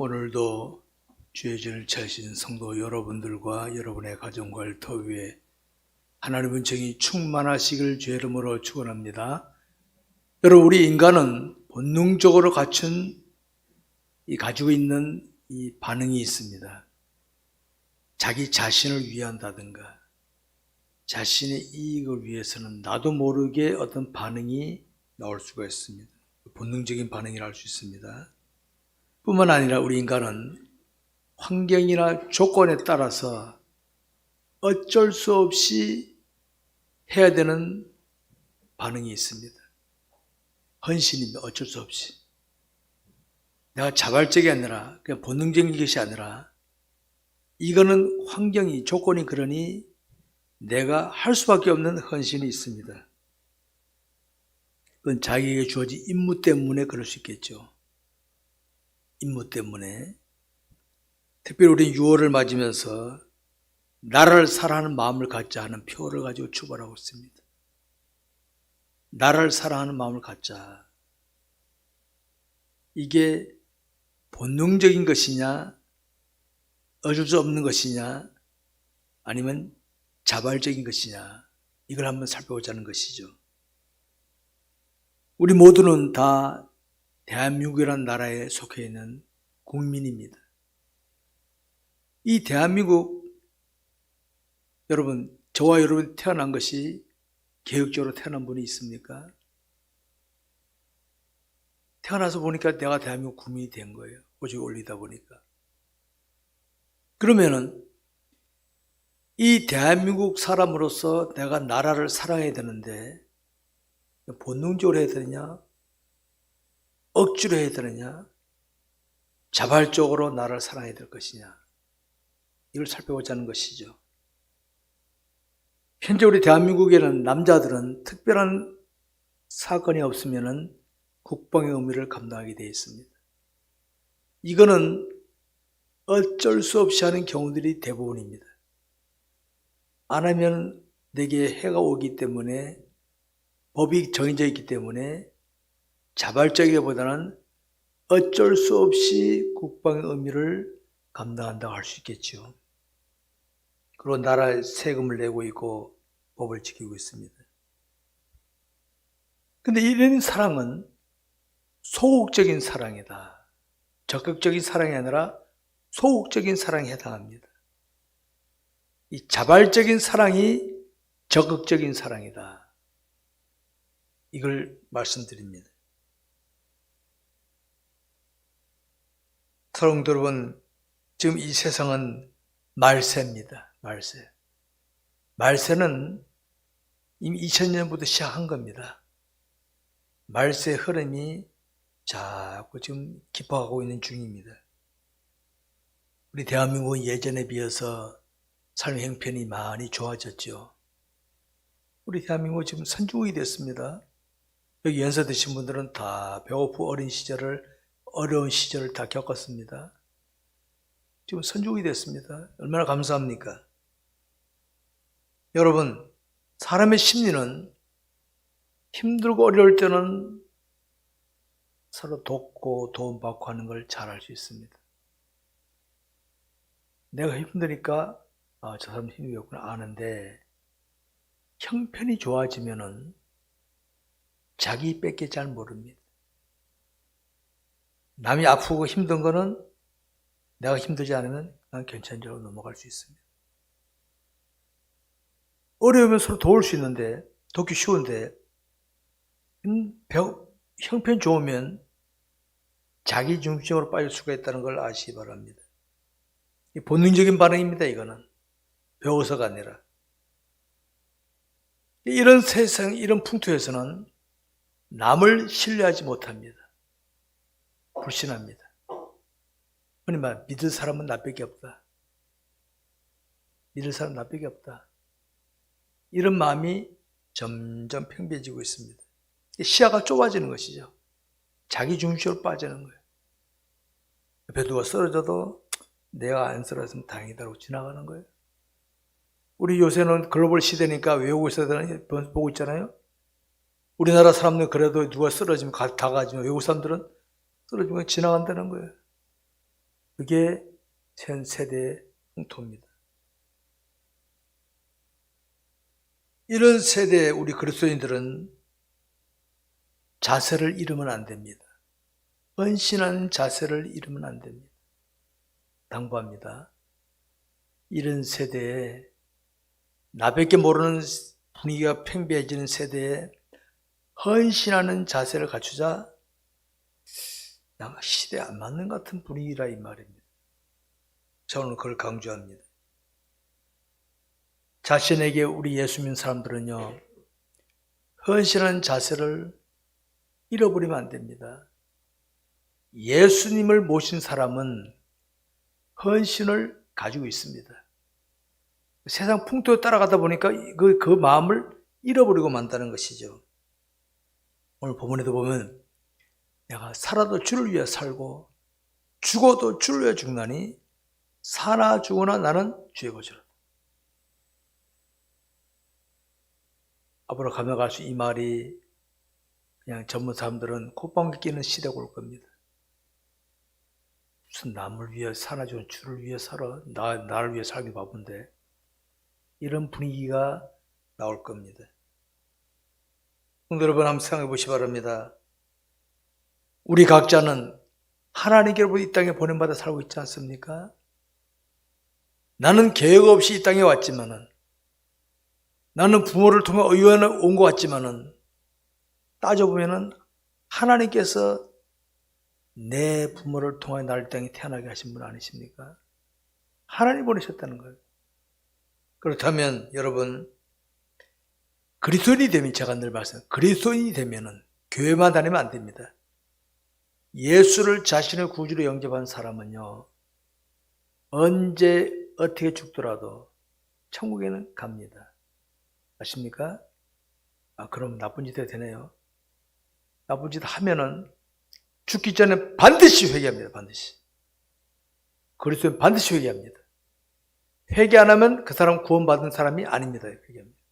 오늘도 주의 죄를 지으신 성도 여러분들과 여러분의 가정과 일터 위에 하나님의 은총이 충만하시길 주의 이름으로 축원합니다. 여러분, 우리 인간은 본능적으로 가지고 있는 이 반응이 있습니다. 자기 자신을 위한다든가 자신의 이익을 위해서는 나도 모르게 어떤 반응이 나올 수가 있습니다. 본능적인 반응이라 할 수 있습니다. 뿐만 아니라 우리 인간은 환경이나 조건에 따라서 어쩔 수 없이 해야 되는 반응이 있습니다. 헌신입니다. 어쩔 수 없이. 내가 자발적이 아니라 그냥 본능적인 것이 아니라 이거는 환경이 조건이 그러니 내가 할 수밖에 없는 헌신이 있습니다. 그건 자기에게 주어진 임무 때문에 그럴 수 있겠죠. 임무 때문에. 특별히 우리 6월을 맞으면서 나라를 사랑하는 마음을 갖자 하는 표를 가지고 출발하고 있습니다. 나라를 사랑하는 마음을 갖자. 이게 본능적인 것이냐, 어쩔 수 없는 것이냐, 아니면 자발적인 것이냐, 이걸 한번 살펴보자는 것이죠. 우리 모두는 다 대한민국이라는 나라에 속해 있는 국민입니다. 이 대한민국, 여러분, 저와 여러분이 태어난 것이 계획적으로 태어난 분이 있습니까? 태어나서 보니까 내가 대한민국 국민이 된 거예요. 오직 올리다 보니까. 그러면은 이 대한민국 사람으로서 내가 나라를 사랑해야 되는데 본능적으로 해야 되느냐? 억지로 해야 되느냐? 자발적으로 나라를 사랑해야 될 것이냐? 이걸 살펴보자는 것이죠. 현재 우리 대한민국에는 남자들은 특별한 사건이 없으면 국방의 의무를 감당하게 되어 있습니다. 이거는 어쩔 수 없이 하는 경우들이 대부분입니다. 안 하면 내게 해가 오기 때문에 법이 정해져 있기 때문에 자발적이기보다는 어쩔 수 없이 국방의 의무를 감당한다고 할 수 있겠죠. 그리고 나라에 세금을 내고 있고 법을 지키고 있습니다. 근데 이런 사랑은 소극적인 사랑이다. 적극적인 사랑이 아니라 소극적인 사랑에 해당합니다. 이 자발적인 사랑이 적극적인 사랑이다. 이걸 말씀드립니다. 사랑하는 여러분, 지금 이 세상은 말세입니다. 말세는 이미 2000년부터 시작한 겁니다. 말세의 흐름이 자꾸 지금 깊어가고 있는 중입니다. 우리 대한민국은 예전에 비해서 삶의 형편이 많이 좋아졌죠. 우리 대한민국은 지금 선진국이 됐습니다. 여기 연세 드신 분들은 다 배고프 어려운 시절을 다 겪었습니다. 지금 선진국이 됐습니다. 얼마나 감사합니까? 여러분, 사람의 심리는 힘들고 어려울 때는 서로 돕고 도움받고 하는 걸 잘 알 수 있습니다. 내가 힘드니까 저 사람 힘들겠구나 아는데 형편이 좋아지면은 자기 뺏기 잘 모릅니다. 남이 아프고 힘든 거는 내가 힘들지 않으면 난 괜찮은 줄로 넘어갈 수 있습니다. 어려우면 서로 도울 수 있는데, 돕기 쉬운데, 형편 좋으면 자기 중심적으로 빠질 수가 있다는 걸 아시기 바랍니다. 본능적인 반응입니다, 이거는. 배워서가 아니라. 이런 세상, 이런 풍토에서는 남을 신뢰하지 못합니다. 불신합니다. 흔히 말 믿을 사람은 나밖에 없다. 믿을 사람은 나밖에 없다. 이런 마음이 점점 팽배해지고 있습니다. 시야가 좁아지는 것이죠. 자기 중심으로 빠지는 거예요. 옆에 누가 쓰러져도 내가 안 쓰러졌으면 다행이다라고 지나가는 거예요. 우리 요새는 글로벌 시대니까 외우고 있어야 되는 보고 있잖아요. 우리나라 사람들은 그래도 누가 쓰러지면 다 가지만 외국 사람들은 쓰러지면 지나간다는 거예요. 그게 현 세대의 풍토입니다. 이런 세대에 우리 그리스도인들은 자세를 잃으면 안 됩니다. 헌신한 자세를 잃으면 안 됩니다. 당부합니다. 이런 세대에 나밖에 모르는 분위기가 팽배해지는 세대에 헌신하는 자세를 갖추자 시대에 안 맞는 것 같은 분위기라 이 말입니다. 저는 그걸 강조합니다. 자신에게 우리 예수 믿는 사람들은요, 헌신하는 자세를 잃어버리면 안 됩니다. 예수님을 모신 사람은 헌신을 가지고 있습니다. 세상 풍토에 따라가다 보니까 그 마음을 잃어버리고 만다는 것이죠. 오늘 본문에도 보면 내가 살아도 주를 위해 살고 죽어도 주를 위해 죽나니 사나 죽으나 나는 주의 것이라. 앞으로 가면 갈수록 이 말이 그냥 전문 사람들은 콧방귀 끼는 시대가 올 겁니다. 무슨 남을 위해 사나 죽은 주를 위해 살아. 나를 위해 살기 바쁜데. 이런 분위기가 나올 겁니다. 여러분 한번 생각해 보시기 바랍니다. 우리 각자는 하나님께로부터 이 땅에 보냄받아 살고 있지 않습니까? 나는 계획 없이 이 땅에 왔지만은, 나는 부모를 통해 의원에 온 것 같지만은, 따져보면은 하나님께서 내 부모를 통해 나를 땅에 태어나게 하신 분 아니십니까? 하나님 보내셨다는 거예요. 그렇다면 여러분, 그리스도인이 되면, 제가 늘 말씀드려요. 그리스도인이 되면은 교회만 다니면 안 됩니다. 예수를 자신의 구주로 영접한 사람은요, 언제 어떻게 죽더라도 천국에는 갑니다. 아십니까? 그럼 나쁜 짓 해도 되네요. 나쁜 짓 하면은 죽기 전에 반드시 회개합니다. 반드시. 그리스도는 반드시 회개합니다. 회개 안 하면 그 사람 구원받은 사람이 아닙니다. 회개합니다.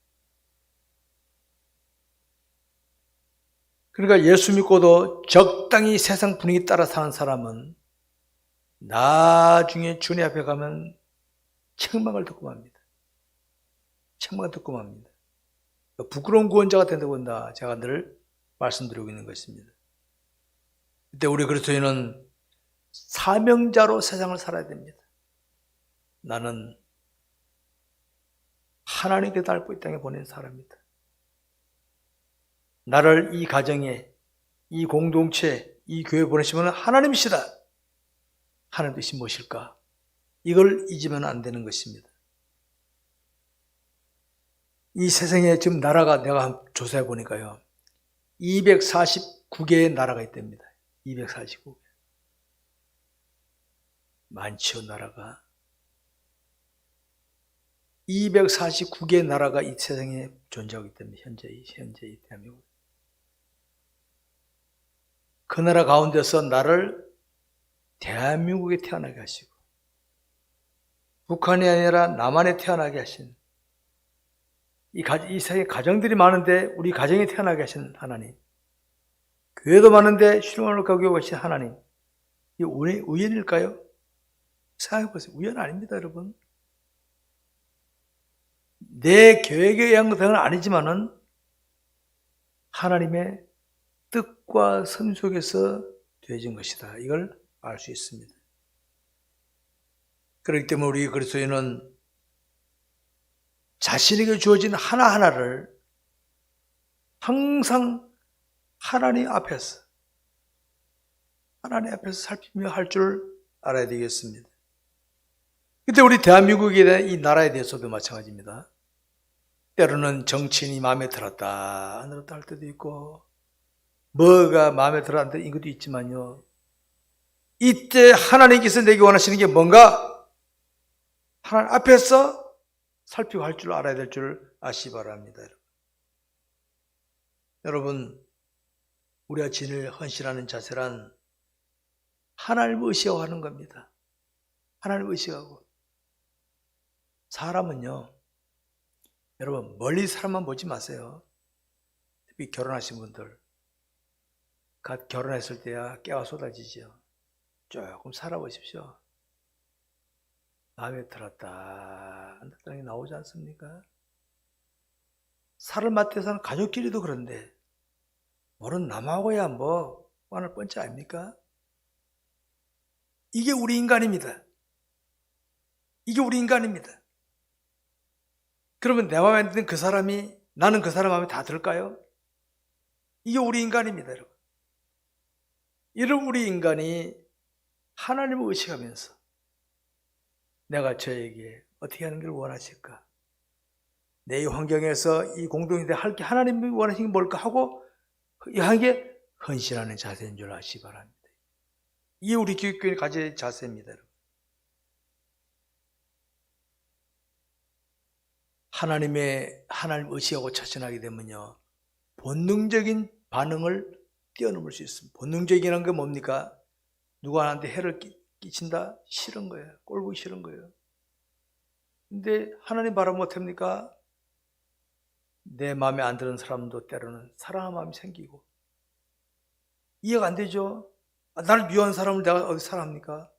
그러니까 예수 믿고도 적당히 세상 분위기 따라 사는 사람은 나중에 주님 앞에 가면 책망을 듣고 맙니다. 책망을 듣고 맙니다. 부끄러운 구원자가 된다고 한다. 제가 늘 말씀드리고 있는 것입니다. 그때 우리 그리스도인은 사명자로 세상을 살아야 됩니다. 나는 하나님께 닮고 이 땅에 보낸 사람이다. 나를 이 가정에, 이 공동체, 이 교회에 보내시면 하나님이시다. 하나님 뜻이 무엇일까? 이걸 잊으면 안 되는 것입니다. 이 세상에 지금 나라가 내가 조사해 보니까요, 249개의 나라가 있답니다. 249개. 많지요, 나라가. 249개의 나라가 이 세상에 존재하고 있답니다. 현재 이 대한민국. 그 나라 가운데서 나를 대한민국에 태어나게 하시고, 북한이 아니라 남한에 태어나게 하신, 이 세상에 가정들이 많은데 우리 가정에 태어나게 하신 하나님, 교회도 많은데 실용을 가고 계신 하나님, 이 우연일까요? 생각해 보세요. 우연 아닙니다, 여러분. 내 계획에 의한 것은 아니지만은 하나님의 뜻과 선 속에서 되어진 것이다. 이걸 알 수 있습니다. 그렇기 때문에 우리 그리스도인은 자신에게 주어진 하나하나를 항상 하나님 앞에서 살피며 할 줄 알아야 되겠습니다. 그때 우리 대한민국에 대한 이 나라에 대해서도 마찬가지입니다. 때로는 정치인이 마음에 들었다 안 들었다 할 때도 있고, 뭐가 마음에 들었다 이것도 있지만요, 이때 하나님께서 내게 원하시는 게 뭔가 하나님 앞에서 살피고 할 줄 알아야 될 줄 아시기 바랍니다. 여러분, 우리가 진을 헌신하는 자세란 하나님을 의식하고 하는 겁니다. 하나님을 의식하고. 사람은요, 여러분, 멀리 사람만 보지 마세요. 특히 결혼하신 분들, 갓 결혼했을 때야 깨가 쏟아지죠. 조금 살아보십시오. 마음에 들었다 안 들었다는 게 나오지 않습니까? 살을 맞대서는 가족끼리도 그런데 모른 남하고야 뭐 뻔할 뻔치 아닙니까? 이게 우리 인간입니다. 이게 우리 인간입니다. 그러면 내 마음에 드는 그 사람이 나는 그 사람 마음에 다 들까요? 이게 우리 인간입니다, 여러분. 이런 우리 인간이 하나님을 의식하면서 내가 저에게 어떻게 하는 걸 원하실까? 내 환경에서 이 공동체 할게 하나님이 원하시는 게 뭘까 하고 이하게 헌신하는 자세인 줄 아시기 바랍니다. 이게 우리 기독교인이 가질 자세입니다, 여러분. 하나님 의식하고 처신하게 되면요, 본능적인 반응을 뛰어넘을 수 있습니다. 본능적이라는 게 뭡니까? 누구한테 해를 끼친다? 싫은 거예요. 꼴보기 싫은 거예요. 근데 하나님 바라 못합니까? 내 마음에 안 드는 사람도 때로는 사랑하는 마음이 생기고 이해가 안 되죠? 나를 미워하는 사람을 내가 어디 사랑합니까?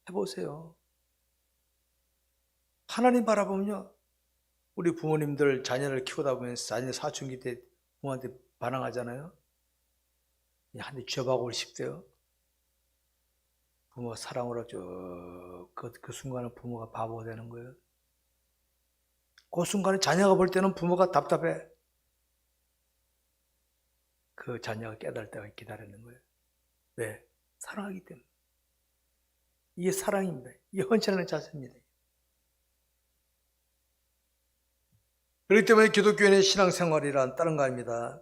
해보세요. 하나님 바라보면요, 우리 부모님들 자녀를 키우다 보면 자녀 사춘기 때 부모한테 반항하잖아요. 한 대 쥐어박고 싶대요. 부모가 사랑으로 그 순간에 부모가 바보가 되는 거예요. 그 순간에 자녀가 볼 때는 부모가 답답해. 그 자녀가 깨달을 때가 기다리는 거예요. 왜? 사랑하기 때문에. 이게 사랑입니다. 이게 헌신하는 자세입니다. 그렇기 때문에 기독교인의 신앙생활이란 다른 거 아닙니다.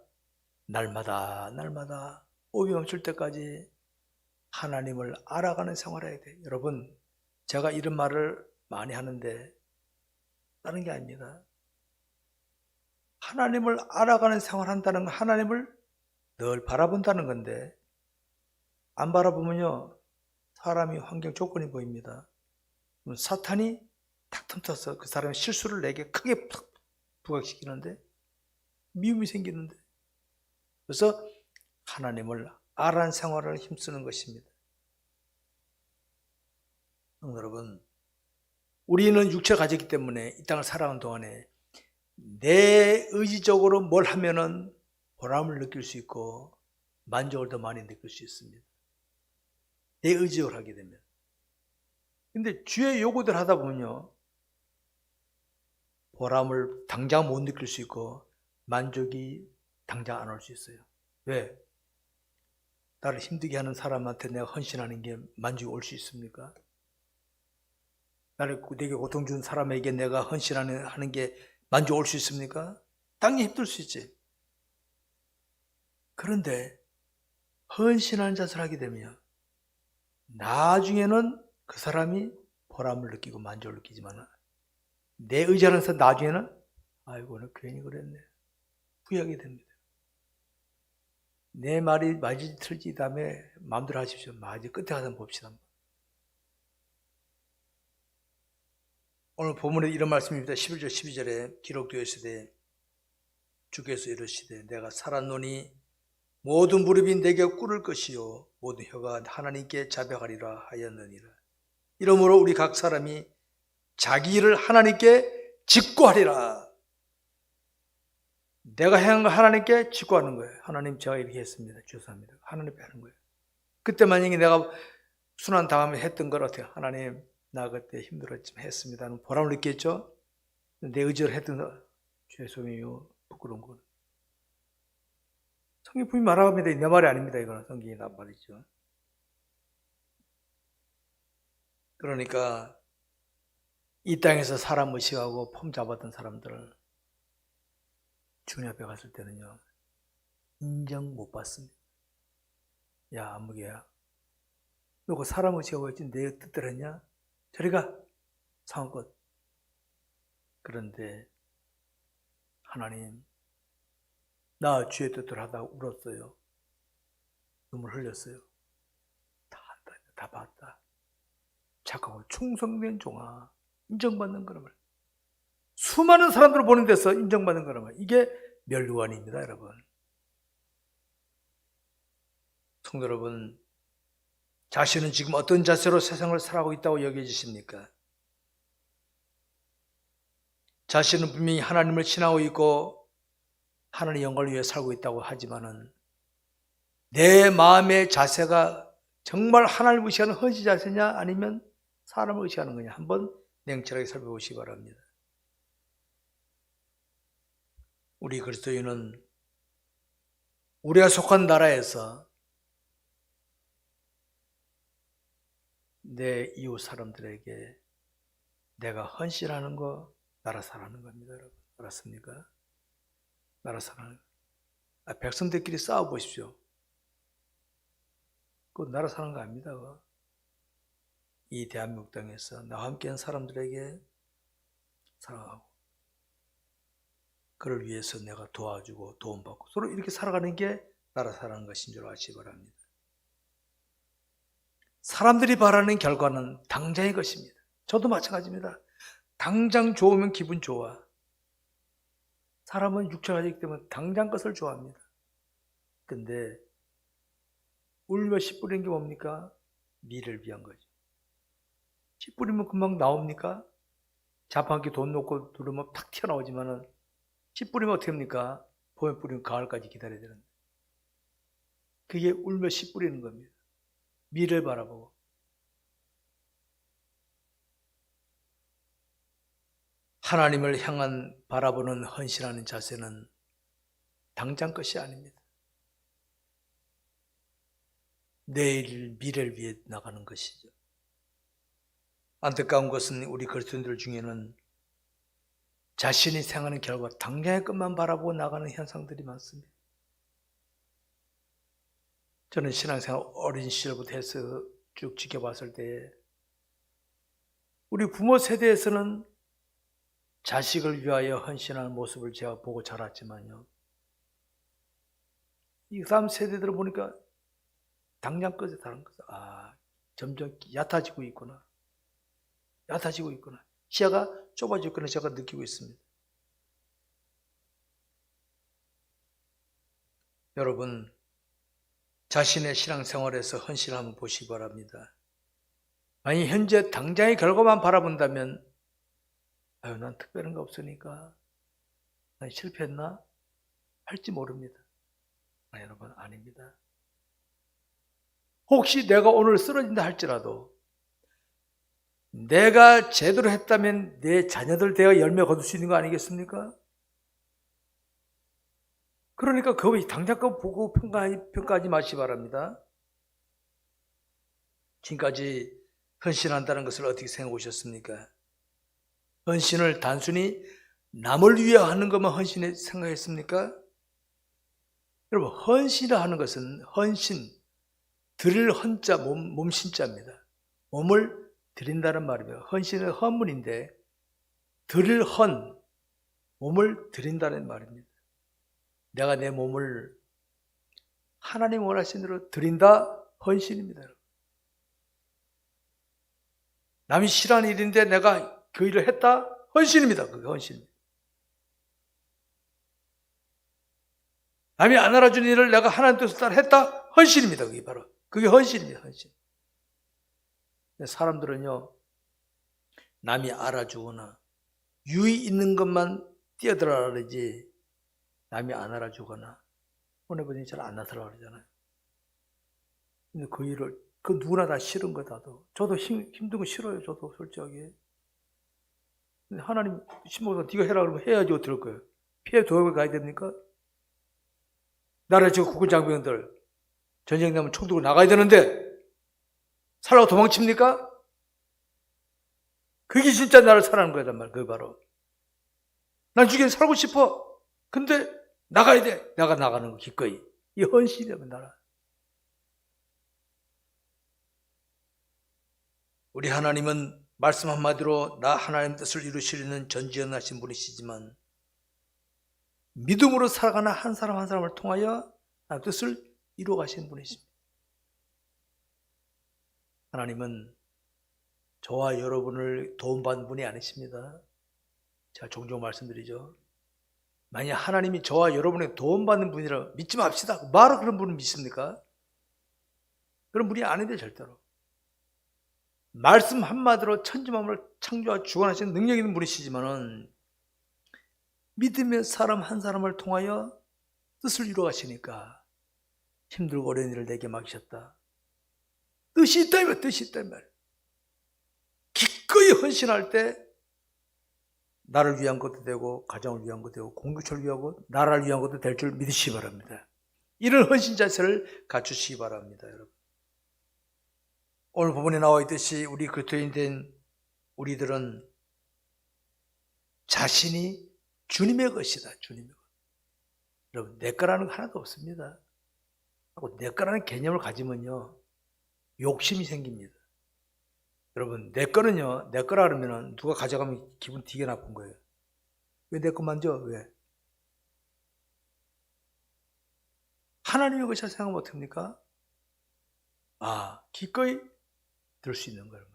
날마다 호흡이 멈출 때까지 하나님을 알아가는 생활을 해야 돼요. 여러분, 제가 이런 말을 많이 하는데 다른 게 아닙니다. 하나님을 알아가는 생활한다는 건 하나님을 늘 바라본다는 건데, 안 바라보면요, 사람이 환경 조건이 보입니다. 사탄이 탁 틈타서 그 사람의 실수를 내게 크게 부각시키는데 미움이 생기는데, 그래서 하나님을 알아가는 생활을 힘쓰는 것입니다. 여러분, 우리는 육체를 가졌기 때문에 이 땅을 살아가는 동안에 내 의지적으로 뭘 하면은 보람을 느낄 수 있고 만족을 더 많이 느낄 수 있습니다. 내 의지적으로 하게 되면. 근데 주의 요구들 하다 보면요, 보람을 당장 못 느낄 수 있고 만족이 당장 안 올 수 있어요. 왜? 나를 힘들게 하는 사람한테 내가 헌신하는 게 만족이 올 수 있습니까? 내게 고통 준 사람에게 내가 헌신하는 게 만족 올 수 있습니까? 당연히 힘들 수 있지. 그런데 헌신하는 자세를 하게 되면 나중에는 그 사람이 보람을 느끼고 만족을 느끼지만 내 의지하면서 나중에는 아이고 나 괜히 그랬네 후회하게 됩니다. 내 말이 맞을지 틀지 다음에 마음대로 하십시오. 맞이 끝에 가서 한번 봅시다. 오늘 본문에 이런 말씀입니다. 11절 12절에 기록되어 있으되 주께서 이르시되 내가 살았노니 모든 무릎이 내게 꿇을 것이요 모든 혀가 하나님께 자백하리라 하였느니라. 이러므로 우리 각 사람이 자기 일을 하나님께 직고하리라. 내가 행한 거 하나님께 직고하는 거예요. 하나님 제가 이렇게 했습니다. 죄송합니다. 하나님 앞에 하는 거예요. 그때 만약에 내가 순환 다음에 했던 걸 어떻게 하나님 나 그때 힘들었지만 했습니다. 보람을 느꼈죠. 내 의지를 했던 거 죄송해요. 부끄러운 거. 성경이 분명히 말합니다. 내 말이 아닙니다. 이거는 성경이 나 말이죠. 그러니까 이 땅에서 사람 의식하고 폼 잡았던 사람들을 주님 앞에 갔을 때는요, 인정 못 받습니다. 야, 아무개야. 너 그 사람 의식하고 있지 내 뜻대로 했냐? 저리 가. 상한껏. 그런데 하나님, 나 주의 뜻대로 하다가 울었어요. 눈물 흘렸어요. 다 한다. 다 봤다. 착하고 충성된 종아. 인정받는 거라면. 수많은 사람들을 보는 데서 인정받는 거라면. 이게 멸류관입니다, 여러분. 성도 여러분, 자신은 지금 어떤 자세로 세상을 살아가고 있다고 여겨지십니까? 자신은 분명히 하나님을 신하고 있고 하나님의 영광을 위해 살고 있다고 하지만은 내 마음의 자세가 정말 하나님을 의식하는 헌신 자세냐 아니면 사람을 의식하는 거냐 한번 냉철하게 살펴보시기 바랍니다. 우리 그리스도인은 우리가 속한 나라에서 내 이웃 사람들에게 내가 헌신하는 거 나라 사랑하는 겁니다. 여러분 알았습니까? 나라 사랑하는 거. 백성들끼리 싸워보십시오. 그거 나라 사랑하는 거 아닙니다. 그거. 이 대한민국 땅에서 나와 함께한 사람들에게 사랑하고 그를 위해서 내가 도와주고 도움받고 서로 이렇게 살아가는 게 나라 사랑하는 것인 줄 아시기 바랍니다. 사람들이 바라는 결과는 당장의 것입니다. 저도 마찬가지입니다. 당장 좋으면 기분 좋아. 사람은 육체가 되기 때문에 당장 것을 좋아합니다. 근데 울며 씨 뿌리는 게 뭡니까? 미래를 위한 거죠. 씨 뿌리면 금방 나옵니까? 자판기 돈 놓고 누르면 탁 튀어나오지만은 씨 뿌리면 어떻게 합니까? 봄에 뿌리면 가을까지 기다려야 되는데. 그게 울며 씨 뿌리는 겁니다. 미래를 바라보고. 하나님을 향한 바라보는 헌신하는 자세는 당장 것이 아닙니다. 내일 미래를 위해 나가는 것이죠. 안타까운 것은 우리 그리스도인들 중에는 자신이 생하는 결과 당장의 것만 바라보고 나가는 현상들이 많습니다. 저는 신앙생활 어린 시절부터 해서 쭉 지켜봤을 때 우리 부모 세대에서는 자식을 위하여 헌신하는 모습을 제가 보고 자랐지만요. 이 다음 세대들을 보니까 당장 것에 다른 것을 점점 얕아지고 있구나. 얕아지고 있구나. 시야가 좁아지고 있구나 제가 느끼고 있습니다. 여러분 자신의 신앙생활에서 헌신을 한번 보시기 바랍니다. 만약 현재 당장의 결과만 바라본다면 난 특별한 거 없으니까 난 실패했나? 할지 모릅니다. 여러분 아닙니다. 혹시 내가 오늘 쓰러진다 할지라도 내가 제대로 했다면 내 자녀들 대하 열매 거둘 수 있는 거 아니겠습니까? 그러니까 그 당장 거 보고 평가하지 마시기 바랍니다. 지금까지 헌신한다는 것을 어떻게 생각해 오셨습니까? 헌신을 단순히 남을 위해 하는 것만 헌신에 생각했습니까? 여러분 헌신이라 하는 것은 헌신, 드릴 헌자, 몸신자입니다. 몸을 드린다는 말이에요. 헌신은 헌문인데 드릴 헌, 몸을 드린다는 말입니다. 내가 내 몸을 하나님 원하신 대로 드린다, 헌신입니다. 남이 싫어하는 일인데 내가 그 일을 했다, 헌신입니다. 그게 헌신입니다. 남이 안 알아준 일을 내가 하나님 뜻을 따라 했다, 헌신입니다. 그게 바로 그게 헌신입니다. 헌신. 사람들은요 남이 알아주거나 유의 있는 것만 뛰어들어라 그러지 남이 안 알아주거나 보내보니 잘 안 나서라 그러잖아요. 근데 그 일을 그 누구나 다 싫은 거다도 저도 힘든 거 싫어요. 저도 솔직하게. 근데 하나님 신부가 네가 해라 그러면 해야지 어떨 거예요. 피해 도역을 가야 됩니까? 나라에 지금 국군 장병들 전쟁 나면 총 들고 나가야 되는데 살라고 도망칩니까? 그게 진짜 나를 사랑하는 거란 말이야. 그게 바로 난 주변에 살고 싶어. 근데 나가야 돼. 내가 나가는 거 기꺼이. 이 헌신이라면 나라. 우리 하나님은 말씀 한마디로 나 하나님 뜻을 이루시려는 전지전능하신 분이시지만 믿음으로 살아가는 한 사람 한 사람을 통하여 하나님 뜻을 이루어 가시는 분이십니다. 하나님은 저와 여러분을 도움받는 분이 아니십니다. 제가 종종 말씀드리죠. 만약 하나님이 저와 여러분의 도움받는 분이라 믿지 맙시다. 바로 그런 분을 믿습니까? 그런 분이 아닌데 절대로. 말씀 한마디로 천지만물을 창조하고 주관하시는 능력 있는 분이시지만은 믿음의 사람 한 사람을 통하여 뜻을 이루어 가시니까 힘들고 어려운 일을 내게 맡기셨다. 뜻이 있다 이 말, 뜻이 있다 이 말. 기꺼이 헌신할 때 나를 위한 것도 되고 가정을 위한 것도 되고 공동체를 위하고 나라를 위한 것도 될 줄 믿으시기 바랍니다. 이런 헌신 자세를 갖추시기 바랍니다. 여러분. 오늘 본문에 나와 있듯이 우리 그리스도인 된 우리들은 자신이 주님의 것이다. 주님의 것. 여러분, 내 거라는 거 하나도 없습니다. 하고 내 거라는 개념을 가지면요 욕심이 생깁니다. 여러분, 내 거는요, 내 거라 그러면은 누가 가져가면 기분 되게 나쁜 거예요. 왜 내 거 만져? 왜? 하나님의 것이라 생각하면 어떡합니까? 기꺼이 들 수 있는 거예요.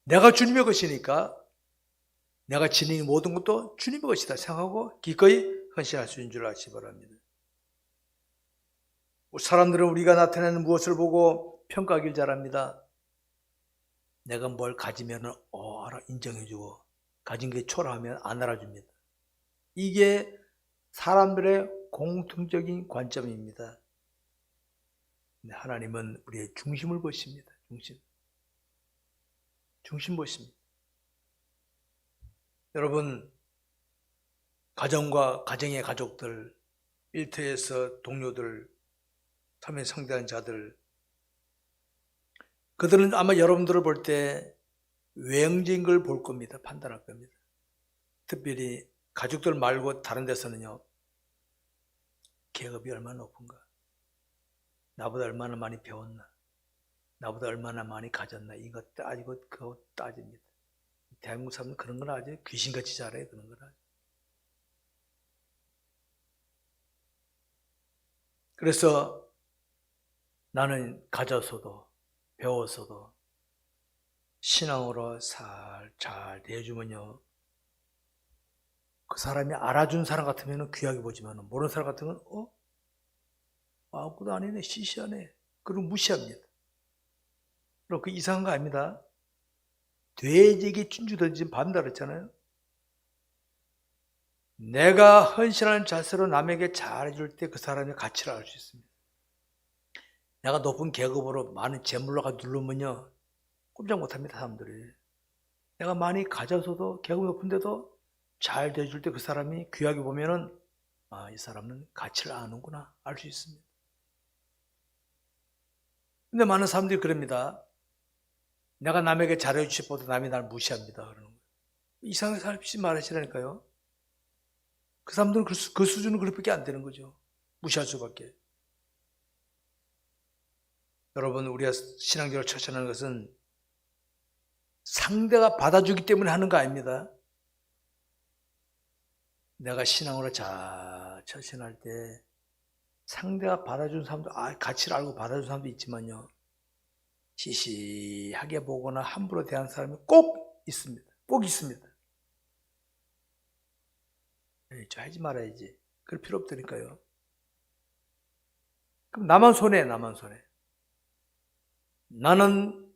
내가 주님의 것이니까 내가 지닌 모든 것도 주님의 것이다 생각하고 기꺼이 헌신할 수 있는 줄 아시기 바랍니다. 사람들은 우리가 나타내는 무엇을 보고 평가하길 잘합니다. 내가 뭘 가지면 인정해주고 가진 게 초라하면 안 알아줍니다. 이게 사람들의 공통적인 관점입니다. 근데 하나님은 우리의 중심을 보십니다. 중심 보십니다. 여러분, 가정과 가정의 가족들, 일터에서 동료들, 참여 상대한 자들, 그들은 아마 여러분들을 볼 때 외형적인 걸 볼 겁니다. 판단할 겁니다. 특별히 가족들 말고 다른 데서는요, 계급이 얼마나 높은가, 나보다 얼마나 많이 배웠나, 나보다 얼마나 많이 가졌나, 이것 따지고 그거 따집니다. 대한민국 사람은 그런 걸 아주 귀신같이 잘해요. 그런 걸 아주. 그래서 나는 가져서도 배웠어도 신앙으로 잘 대해주면요, 그 사람이 알아준 사람 같으면 귀하게 보지만 모르는 사람 같으면 아무것도 아니네, 시시하네, 그럼 무시합니다. 그럼 그 이상한 거 아닙니다. 돼지에게 춘주 던진 반다 그랬잖아요. 내가 헌신하는 자세로 남에게 잘해줄 때 그 사람의 가치를 알 수 있습니다. 내가 높은 계급으로 많은 재물로가 누르면요, 꼼짝 못합니다. 사람들이. 내가 많이 가져서도 계급 높은데도 잘 대해줄 때 그 사람이 귀하게 보면은 이 사람은 가치를 아는구나 알 수 있습니다. 근데 많은 사람들이 그럽니다. 내가 남에게 잘해주지 못해 남이 날 무시합니다. 그러는 거예요. 이상하게 살지 말으시라니까요. 그 사람들은 그 수준은 그렇게 안 되는 거죠. 무시할 수밖에. 여러분, 우리가 신앙적으로 처신하는 것은 상대가 받아주기 때문에 하는 거 아닙니다. 내가 신앙으로 잘 처신할 때 상대가 받아준 사람도 가치를 알고 받아준 사람도 있지만요, 시시하게 보거나 함부로 대한 사람이 꼭 있습니다. 꼭 있습니다. 저 하지 말아야지. 그럴 필요 없다니까요. 그럼 나만 손해. 나는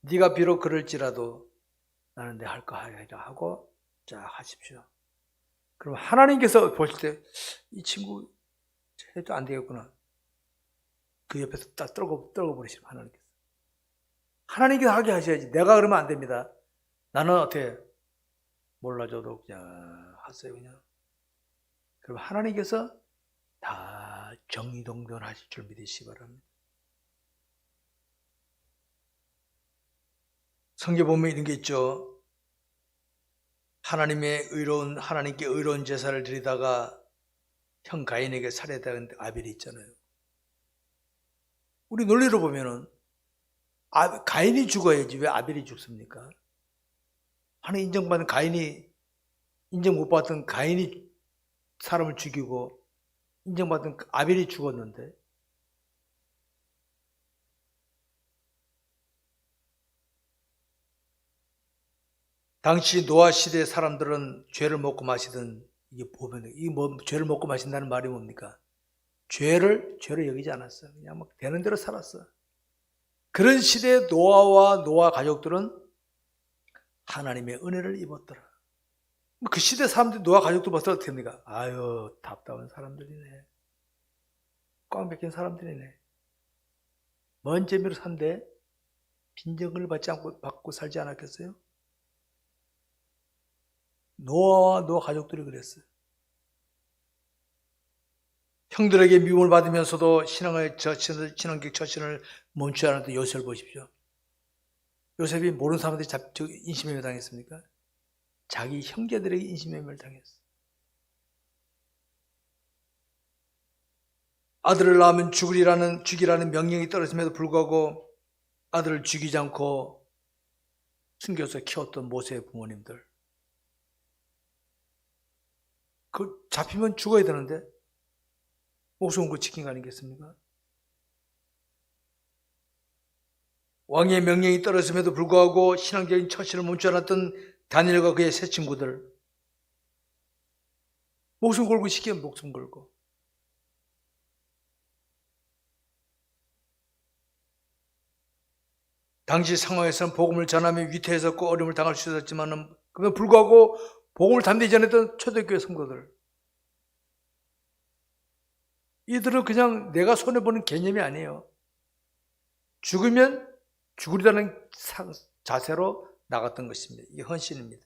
네가 비록 그럴지라도 나는 내 할 거 하리라 하고 자 하십시오. 그럼 하나님께서 보실 때 이 친구 해도 안 되겠구나. 그 옆에서 딱 떨고 버리시면 하나님께서 하게 하셔야지. 내가 그러면 안 됩니다. 나는 어떻게 몰라줘도 그냥 하세요 그냥. 그럼 하나님께서 다 정리동돈하실 줄 믿으시기 바랍니다. 성경 보면 이런 게 있죠. 하나님께 의로운 제사를 드리다가 형 가인에게 살해당한 아벨이 있잖아요. 우리 논리로 보면은 가인이 죽어야지 왜 아벨이 죽습니까? 하나님 인정받은 가인이, 인정 못 받던 가인이 사람을 죽이고 인정받은 아벨이 죽었는데, 당시 노아 시대의 사람들은 죄를 먹고 마시던, 죄를 먹고 마신다는 말이 뭡니까? 죄를 여기지 않았어. 그냥 막 되는 대로 살았어. 그런 시대의 노아 가족들은 하나님의 은혜를 입었더라. 그 시대 사람들이 노아 가족도 봐서 어떻게 합니까? 아유, 답답한 사람들이네. 꽝 백힌 사람들이네. 뭔 재미로 산대? 빈정을 받고 살지 않았겠어요? 노아와 노아 가족들이 그랬어요. 형들에게 미움을 받으면서도 신앙격 처신을 멈추지 않았던 요셉을 보십시오. 요셉이 모르는 사람들이 인신매매 당했습니까? 자기 형제들에게 인신매매를 당했어. 아들을 낳으면 죽이라는 명령이 떨어짐에도 불구하고 아들을 죽이지 않고 숨겨서 키웠던 모세의 부모님들. 잡히면 죽어야 되는데 목숨 걸 지킨 거 아니겠습니까? 왕의 명령이 떨어짐에도 불구하고 신앙적인 처신을 멈추지 않았던 다니엘과 그의 세 친구들. 목숨 걸고 지키면 목숨 걸고. 당시 상황에서는 복음을 전하며 위태해졌고 어려움을 당할 수 있었지만 그럼에도 불구하고 복음을 담대히 전했던 초대교회 성도들. 이들은 그냥 내가 손해보는 개념이 아니에요. 죽으면 죽으리라는 자세로 나갔던 것입니다. 이게 헌신입니다.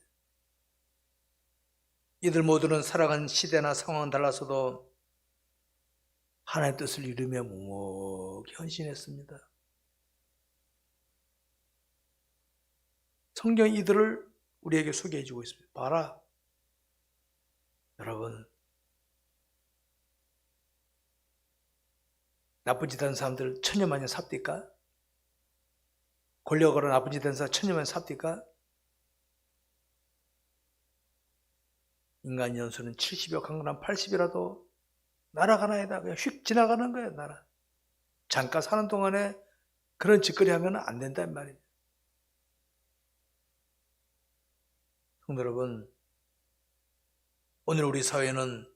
이들 모두는 살아간 시대나 상황은 달라서도 하나님의 뜻을 이루며 묵묵히 헌신했습니다. 성경이 이들을 우리에게 소개해 주고 있습니다. 봐라. 여러분, 나쁜 짓 하는 사람들 천년만년 삽디까? 권력으로 나쁜 짓 하는 사람 천년만년 삽디까? 인간 연수는 70여 강남 80이라도 날아가나이다. 그냥 휙 지나가는 거예요, 나라. 잠깐 사는 동안에 그런 짓거리 하면 안 된단 말이에요. 성도 여러분, 오늘 우리 사회는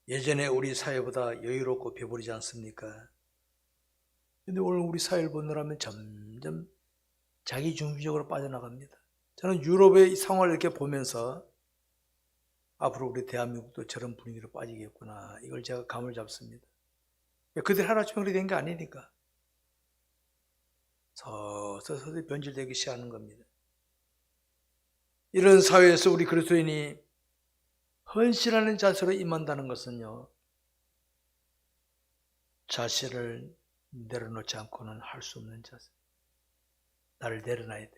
예전에 우리 사회보다 여유롭고 배부르지 않습니까? 근데 오늘 우리 사회를 보느라면 점점 자기 중심적으로 빠져나갑니다. 저는 유럽의 상황을 이렇게 보면서 앞으로 우리 대한민국도 저런 분위기로 빠지겠구나. 이걸 제가 감을 잡습니다. 그들 하루아침에 된 게 아니니까. 서서히 변질되기 시작하는 겁니다. 이런 사회에서 우리 그리스도인이 헌신하는 자세로 임한다는 것은요, 자신을 내려놓지 않고는 할 수 없는 자세. 나를 내려놔야 돼.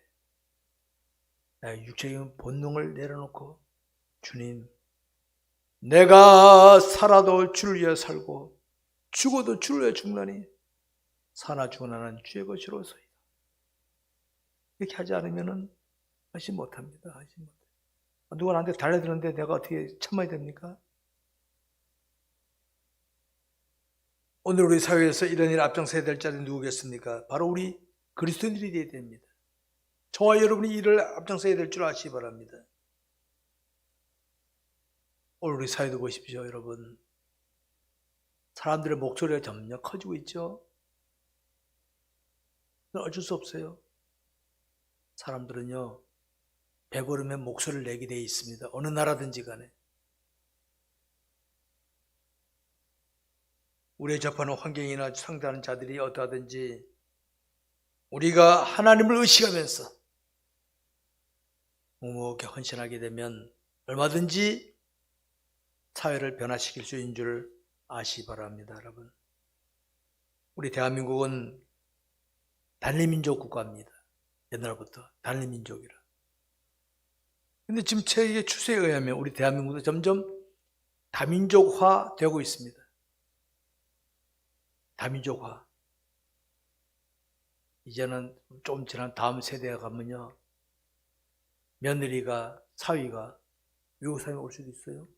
나의 육체적인 본능을 내려놓고, 주님, 내가 살아도 주를 위해 살고 죽어도 주를 위해 죽나니 사나 죽으나 는 주의 것이로소이다. 이렇게 하지 않으면 하지 못합니다. 하지 못해. 누가 나한테 달려드는데 내가 어떻게 참아야 됩니까? 오늘 우리 사회에서 이런 일 앞장서야 될 자는 누구겠습니까? 바로 우리 그리스도인들이 되어야 됩니다. 저와 여러분이 이를 앞장서야 될 줄 아시기 바랍니다. 오늘 우리 사회도 보십시오, 여러분. 사람들의 목소리가 점점 커지고 있죠. 어쩔 수 없어요. 사람들은요, 배부르면 목소리를 내게 되어 있습니다. 어느 나라든지 간에. 우리의 접하는 환경이나 상대하는 자들이 어떠하든지 우리가 하나님을 의식하면서 묵묵히 헌신하게 되면 얼마든지 사회를 변화시킬 수 있는 줄 아시기 바랍니다, 여러분. 우리 대한민국은 단일민족 국가입니다. 옛날부터 단일민족이라. 근데 지금 세계 추세에 의하면 우리 대한민국도 점점 다민족화 되고 있습니다. 다민족화. 이제는 좀 지난 다음 세대가 가면요, 며느리가, 사위가 외국 사람이 올 수도 있어요.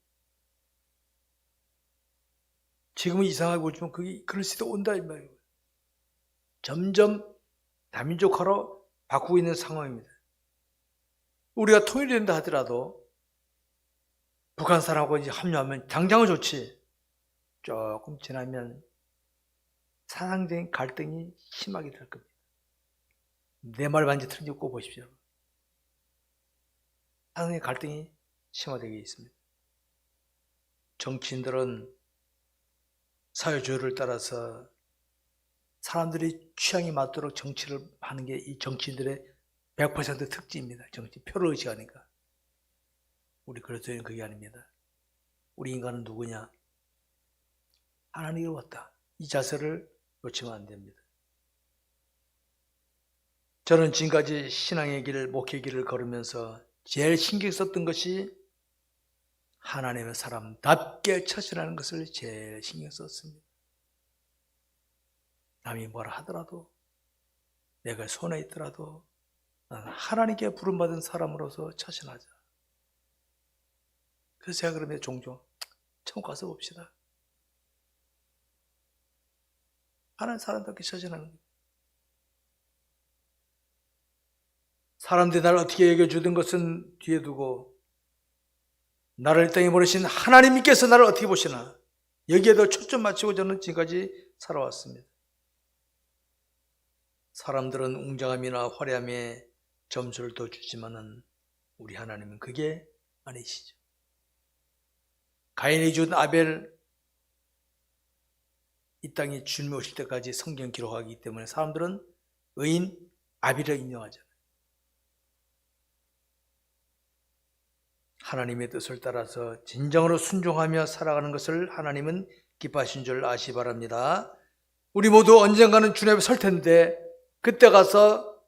지금은 이상하게 보지만 그게 그럴 수도 온다 이 말이에요. 점점 다민족화로 바꾸고 있는 상황입니다. 우리가 통일된다 하더라도 북한 사람하고 이제 합류하면 당장은 좋지. 조금 지나면 사상적인 갈등이 심하게 될 겁니다. 내 말 완전히 틀린 거 꼭 보십시오. 상당히 갈등이 심화되게 있습니다. 정치인들은 사회주의를 따라서 사람들이 취향이 맞도록 정치를 하는 게 이 정치인들의 100% 특징입니다. 정치 표를 의식하니까. 우리 그리스도인은 그게 아닙니다. 우리 인간은 누구냐? 하나님이 왔다. 이 자세를 놓치면 안 됩니다. 저는 지금까지 신앙의 길, 목회의 길을 걸으면서 제일 신경 썼던 것이 하나님의 사람답게 처신하는 것을 제일 신경 썼습니다. 남이 뭐라 하더라도, 내가 손에 있더라도 나는 하나님께 부름받은 사람으로서 처신하자. 그래서 제가 그러면 종종 천국 가서 봅시다. 하나님 사람답게 처신하는 거예요. 사람들이 나를 어떻게 여겨주던 것은 뒤에 두고 나를 이 땅에 보내신 하나님께서 나를 어떻게 보시나, 여기에도 초점 맞추고 저는 지금까지 살아왔습니다. 사람들은 웅장함이나 화려함에 점수를 더 주지만은 우리 하나님은 그게 아니시죠. 가인이 준 아벨, 이 땅에 주님 오실 때까지 성경 기록하기 때문에 사람들은 의인 아벨을 인정하잖아요. 하나님의 뜻을 따라서 진정으로 순종하며 살아가는 것을 하나님은 기뻐하신 줄 아시기 바랍니다. 우리 모두 언젠가는 주님 앞에 설 텐데 그때 가서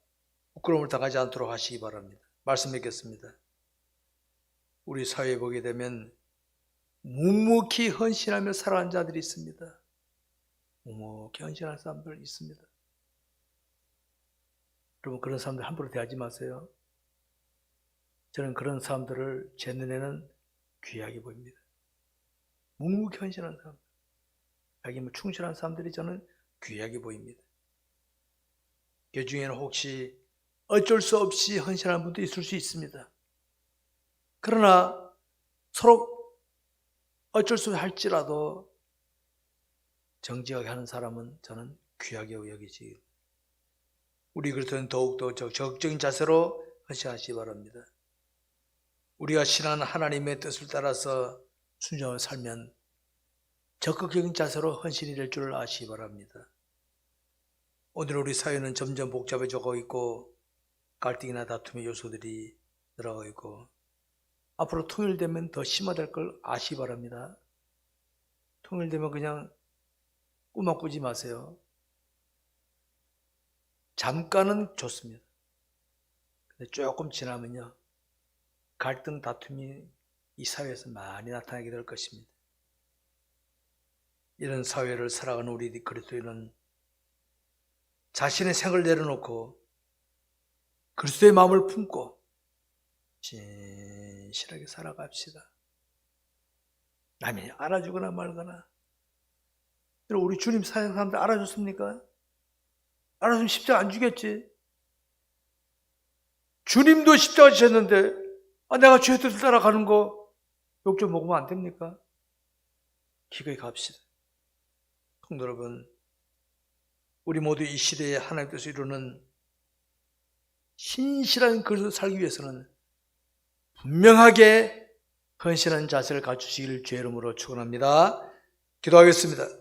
부끄러움을 당하지 않도록 하시기 바랍니다. 말씀 맺겠습니다. 우리 사회에 보게 되면 묵묵히 헌신하며 살아가는 자들이 있습니다. 묵묵히 헌신하는 사람들 있습니다. 여러분, 그런 사람들 함부로 대하지 마세요. 저는 그런 사람들을 제 눈에는 귀하게 보입니다. 묵묵히 헌신하는 사람들, 자기 충실한 사람들이 저는 귀하게 보입니다. 그 중에는 혹시 어쩔 수 없이 헌신하는 분도 있을 수 있습니다. 그러나 서로 어쩔 수 없이 할지라도 정직하게 하는 사람은 저는 귀하게 여기지. 우리 그리스도는 더욱더 적극적인 자세로 헌신하시기 바랍니다. 우리가 신앙하는 하나님의 뜻을 따라서 순종하며 살면 적극적인 자세로 헌신이 될 줄 아시기 바랍니다. 오늘 우리 사회는 점점 복잡해져가고 있고 갈등이나 다툼의 요소들이 들어가고 있고 앞으로 통일되면 더 심화될 걸 아시기 바랍니다. 통일되면 그냥 꿈만 꾸지 마세요. 잠깐은 좋습니다. 근데 조금 지나면요, 갈등, 다툼이 이 사회에서 많이 나타나게 될 것입니다. 이런 사회를 살아가는 우리 그리스도인은 자신의 생을 내려놓고 그리스도의 마음을 품고 진실하게 살아갑시다. 남이 알아주거나 말거나. 우리 주님 사랑하는 사람들 알아줬습니까? 알아주면 십자가 안 주겠지. 주님도 십자가 지셨는데 내가 주의 뜻을 따라가는 거 욕 좀 먹으면 안 됩니까? 기꺼이 갑시다. 성도 여러분, 우리 모두 이 시대에 하나님의 뜻을 이루는 신실한 그릇을 살기 위해서는 분명하게 헌신한 자세를 갖추시기를 주의 이름으로 축원합니다. 기도하겠습니다.